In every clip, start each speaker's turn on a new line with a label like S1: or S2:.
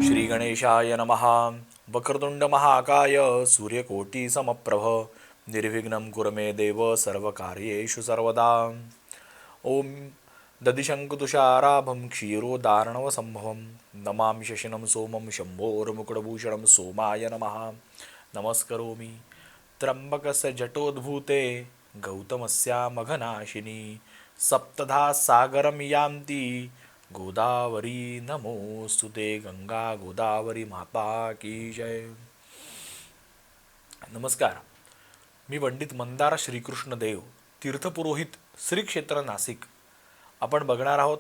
S1: श्री गणेशाय नमः. वक्रतुंड महाकाय सूर्यकोटी समप्रभ निर्विघ्नं कुरु मे देव सर्वकार्येषु सर्वदा. ओम ददिशंकुतुषाराभं क्षीरोदार्णवसंभवं नमामि शशिनं सोमं शम्भोर्मुकुटभूषणं सोमाय नमः. नमस्करोमि त्र्यंबकस्य जटोद्भूते गौतमस्यामघनाशिनी सप्तधा सागरं यान्ति गोदावरी नमोस्तुते. गंगा गोदावरी माता की जय. नमस्कार. मी पंडित मंदार श्रीकृष्ण देव, तीर्थपुरोहित श्री क्षेत्र नाशिक. आपण बघणार आहोत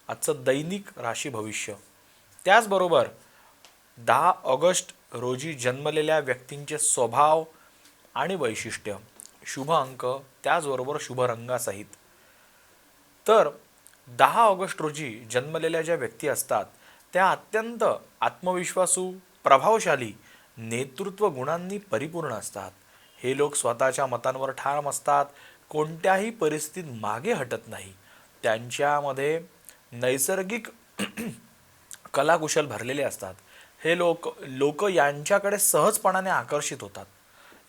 S1: आजचं दैनिक राशी भविष्य. त्याचबरोबर 10 ऑगस्ट रोजी जन्मलेल्या व्यक्तींचे स्वभाव आणि वैशिष्ट्य, शुभ अंक, त्याचबरोबर शुभ रंगासहित. तर 10 ऑगस्ट रोजी जन्मलेल्या ज्या व्यक्ती असतात त्या अत्यंत आत्मविश्वासू, प्रभावशाली, नेतृत्व गुणांनी परिपूर्ण असतात. हे लोक स्वतःच्या मतांवर ठाम असतात, कोणत्याही परिस्थितीत मागे हटत नाही. त्यांच्यामध्ये नैसर्गिक कलाकुशल भरलेले असतात. हे लोक यांच्याकडे सहजपणाने आकर्षित होतात.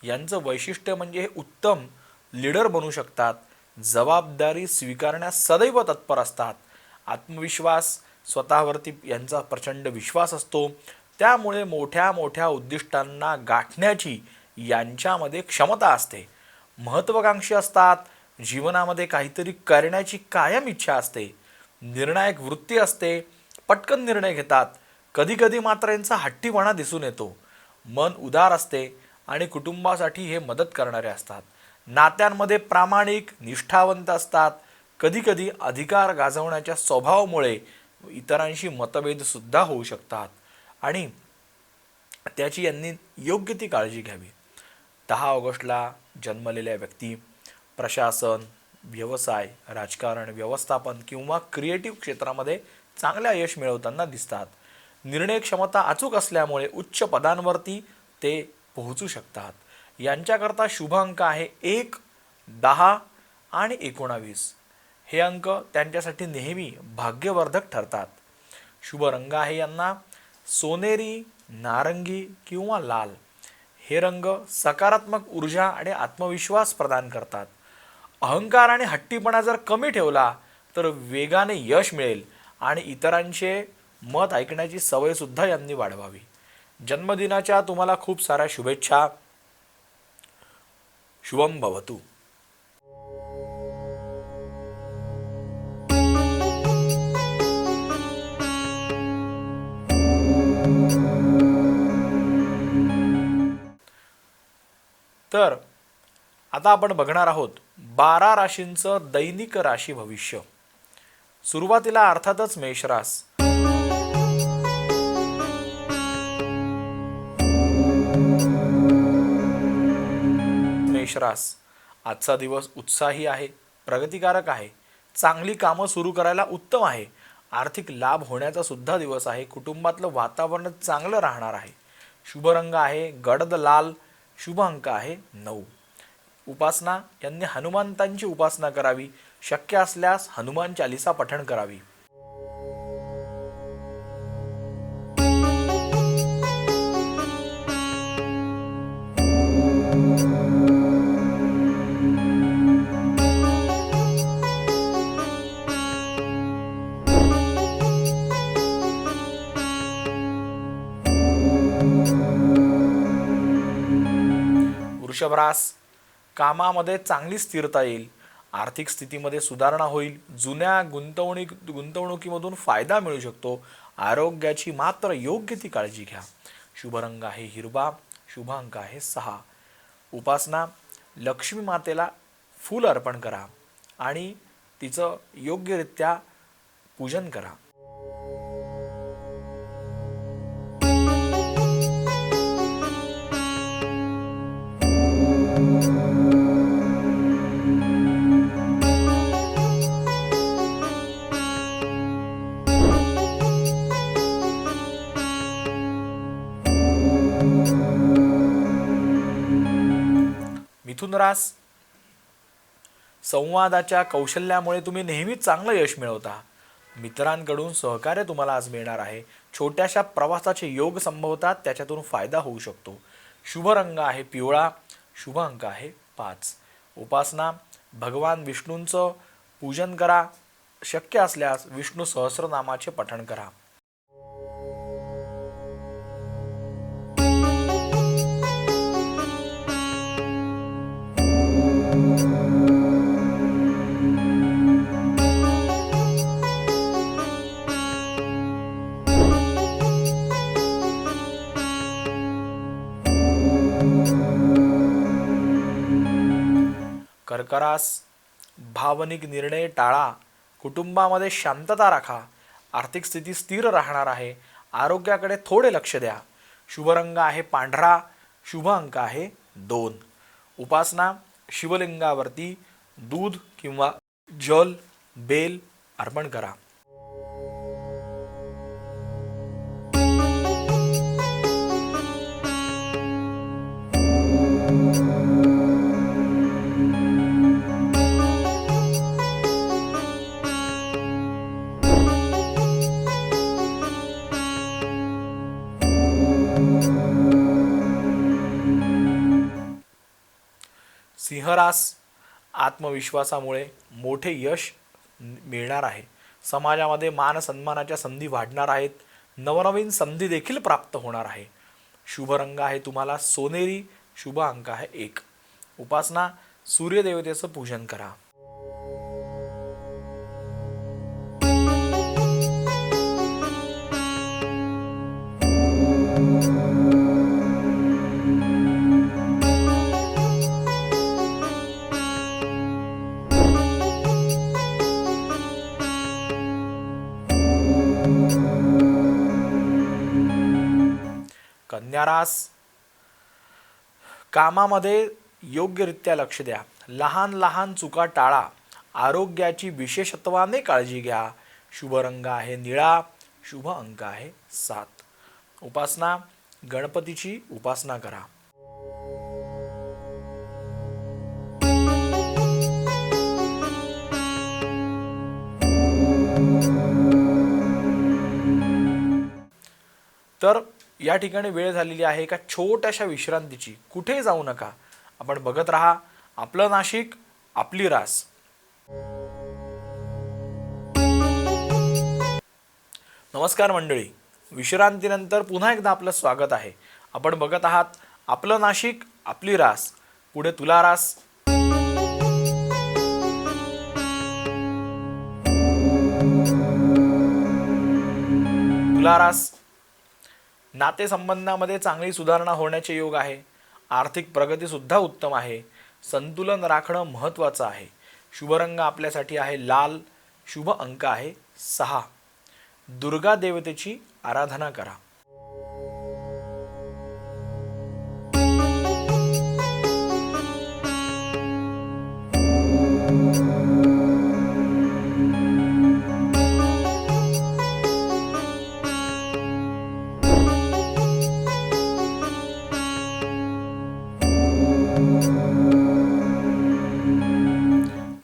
S1: यांचं वैशिष्ट्य म्हणजे हे उत्तम लीडर बनू शकतात. जबाबदारी स्वीकारण्यास सदैव तत्पर असतात. आत्मविश्वास, स्वतःवरती यांचा प्रचंड विश्वास असतो. त्यामुळे मोठ्या मोठ्या उद्दिष्टांना गाठण्याची यांच्यामध्ये क्षमता असते. महत्त्वाकांक्षी असतात. जीवनामध्ये काहीतरी करण्याची कायम इच्छा असते. निर्णायक वृत्ती असते. पटकन निर्णय घेतात. कधीकधी मात्र यांचा हट्टीपणा दिसून येतो. मन उदार असते आणि कुटुंबासाठी हे मदत करणारे असतात. नात्यांमध्ये प्रामाणिक, निष्ठावंत असतात. कधीकधी अधिकार गाजवण्याच्या स्वभावामुळे इतरांशी मतभेद सुद्धा होऊ शकतात आणि त्याची यांनी योग्य ती काळजी घ्यावी. 10 ऑगस्टला जन्मलेल्या व्यक्ती प्रशासन, व्यवसाय, राजकारण, व्यवस्थापन किंवा क्रिएटिव्ह क्षेत्रामध्ये चांगल्या यश मिळवताना दिसतात. निर्णय क्षमता अचूक असल्यामुळे उच्च पदांवरती ते पोहोचू शकतात. यांच्याकरता शुभ अंक आहे 1, 10 आणि 19. हे अंक त्यांच्यासाठी नेहमी भाग्यवर्धक ठरतात. शुभ रंग आहे यांना सोनेरी, नारंगी किंवा लाल. हे रंग सकारात्मक ऊर्जा आणि आत्मविश्वास प्रदान करतात. अहंकार आणि हट्टीपणा जर कमी ठेवला तर वेगाने यश मिळेल आणि इतरांचे मत ऐकण्याची सवय सुद्धा यांनी वाढवावी. जन्मदिनाच्या तुम्हाला खूप साऱ्या शुभेच्छा. शुभम भवतु. तर आता आपण बघणार आहोत 12 राशींचं दैनिक राशी भविष्य. सुरुवातीला अर्थातच मेषरास. मेषरास आजचा दिवस उत्साही आहे, प्रगतिकारक आहे. चांगली कामं सुरू करायला उत्तम आहे. आर्थिक लाभ होण्याचा सुद्धा दिवस आहे. कुटुंबातलं वातावरण चांगलं राहणार आहे. शुभ रंग आहे गडद लाल. शुभ अंक आहे 9. उपासना, यांनी हनुमंतांची उपासना करावी. शक्य असल्यास हनुमान चालीसा पठण करावी. वृषभ रास. कामामध्ये चांगली स्थिरता येईल. आर्थिक स्थितीमध्ये सुधारणा होईल. जुन्या गुंतवणुकीमधून फायदा मिळू शकतो. आरोग्याची मात्र योग्य ती काळजी घ्या. शुभ रंग आहे हिरवा. शुभ अंक आहे 6. उपासना, लक्ष्मी मातेला फूल अर्पण करा आणि तिचं योग्यरित्या पूजन करा. मिथुन रास. संवादाच्या कौशल्यामुळे तुम्ही नेहमी चांगलं यश मिळवता. मित्रांकडून सहकार्य तुम्हाला आज मिळणार आहे. छोट्याशा प्रवासाचे योग संभवतात, त्याच्यातून फायदा होऊ शकतो. शुभ रंग आहे पिवळा, शुभ अंक आहे 5. उपासना भगवान विष्णूंचं पूजन करा. शक्य असल्यास विष्णू सहस्रनामाचे पठण करा. कर्क रास भावनिक निर्णय टाळा. कुटुंबामध्ये शांतता राखा. आर्थिक स्थिती स्थिर राहणार आहे. आरोग्याकडे थोडे लक्ष द्या. शुभ रंग आहे पांढरा, शुभ अंक आहे 2. उपासना शिवलिंगावरती दूध किंवा जल बेल अर्पण करा. सिंहरास आत्मविश्वासामुळे मोठे यश मिळणार आहे. समाजामध्ये मान सन्मानाच्या संधी वाढणार आहेत. नवनवीन संधी देखील प्राप्त होणार आहे. शुभ रंग आहे तुम्हाला सोनेरी, शुभ अंक आहे 1. उपासना सूर्यदेवतेचं पूजन करा. कन्या रास कामामध्ये योग्यरित्या लक्ष द्या. लहान लहान चुका टाळा. आरोग्याची विशेषत्वाने काळजी घ्या. शुभ रंग आहे निळा, शुभ अंक आहे 7. उपासना गणपतीची उपासना करा. तर या ठिकाणी वेळ झालेली आहे एका छोट्याशा विश्रांतीची. कुठे जाऊ नका. आपण बघत राहा आपलं नाशिक, आपली रास. नमस्कार मंडळी, विश्रांतीनंतर पुन्हा एकदा आपलं स्वागत आहे. आपण बघत आहात आपलं नाशिक, आपली रास. पुढे तुला रास. तुला रास नातेसंबंधामध्ये चांगली सुधारणा होण्याचे योग आहे. आर्थिक प्रगती सुद्धा उत्तम आहे. संतुलन राखणं महत्त्वाचं आहे. शुभ रंग आपल्यासाठी आहे लाल, शुभ अंक आहे 6. दुर्गा देवतेची आराधना करा.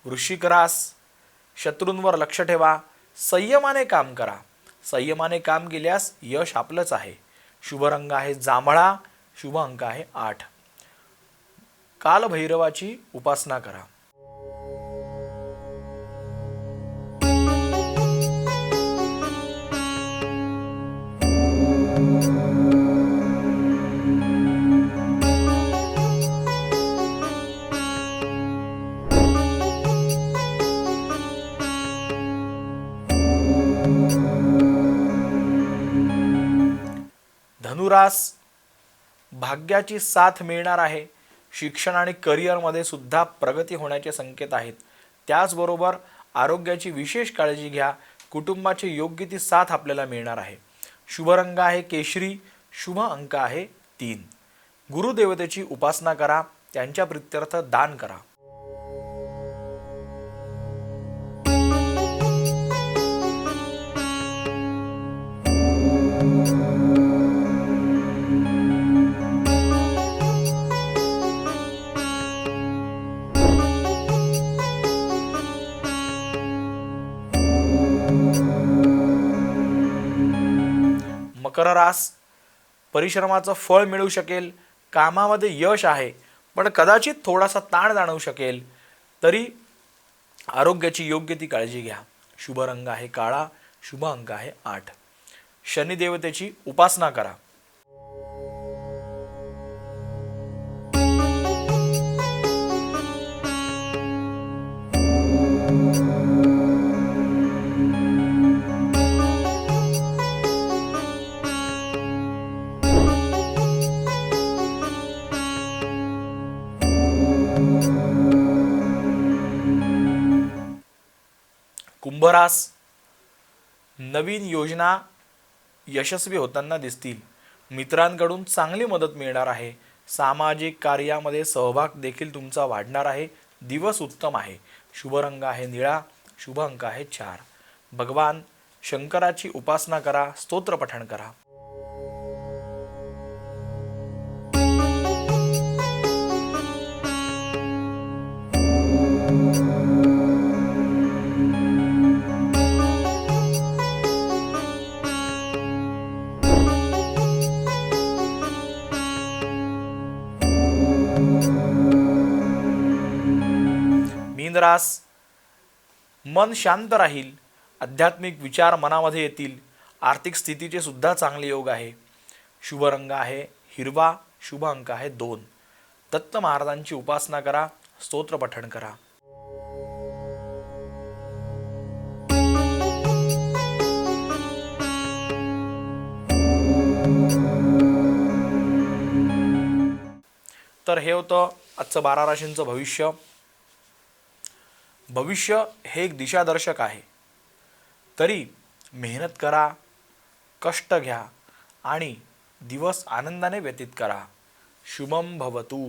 S1: वृश्चिक रास शत्रूंवर लक्ष ठेवा. संयमाने काम करा. संयमाने काम केल्यास यश आपलंच आहे. शुभ रंग आहे जांभळा, शुभ अंक आहे 8. कालभैरवाची उपासना करा. धनुरास भाग्याची साथ मिळणार आहे. शिक्षण आणि करिअरमध्ये सुद्धा प्रगती होण्याचे संकेत आहेत. त्याचबरोबर आरोग्याची विशेष काळजी घ्या. कुटुंबाची योग्य ती साथ आपल्याला मिळणार आहे. शुभ रंग आहे केशरी, शुभ अंक आहे 3. गुरुदेवतेची उपासना करा. त्यांच्या प्रित्यर्थ दान करा. मकर रास, परिश्रमाचं फळ मिळू शकेल, कामामध्ये यश आहे, पण कदाचित थोडासा ताण जाणवू शकेल. तरी आरोग्याची योग्य ती काळजी घ्या. शुभ रंग आहे काळा, शुभ अंक आहे 8. शनिदेवतेची उपासना करा. कुंभरास, नवीन योजना यशस्वी होताना दिसतील. मित्रांकडून चांगली मदत मिळणार आहे. सामाजिक कार्यामध्ये सहभाग देखील तुमचा वाढणार आहे. दिवस उत्तम आहे. शुभ रंग आहे निळा, शुभ अंक आहे 4. भगवान शंकराची उपासना करा, स्तोत्र पठण करा. मीन रास, मन शांत राहील. आध्यात्मिक विचार मनामध्ये येतील. आर्थिक स्थितीचे सुद्धा चांगले योग आहे. शुभ रंग आहे हिरवा, शुभ अंक आहे 2. दत्त महाराजांची उपासना करा, स्तोत्र पठण करा. तर हे होतं आजचं 12 राशींचं भविष्य. भविष्य हे एक दिशादर्शक आहे. तरी मेहनत करा, कष्ट घ्या आणि दिवस आनंदाने व्यतीत करा. शुभम भवतु.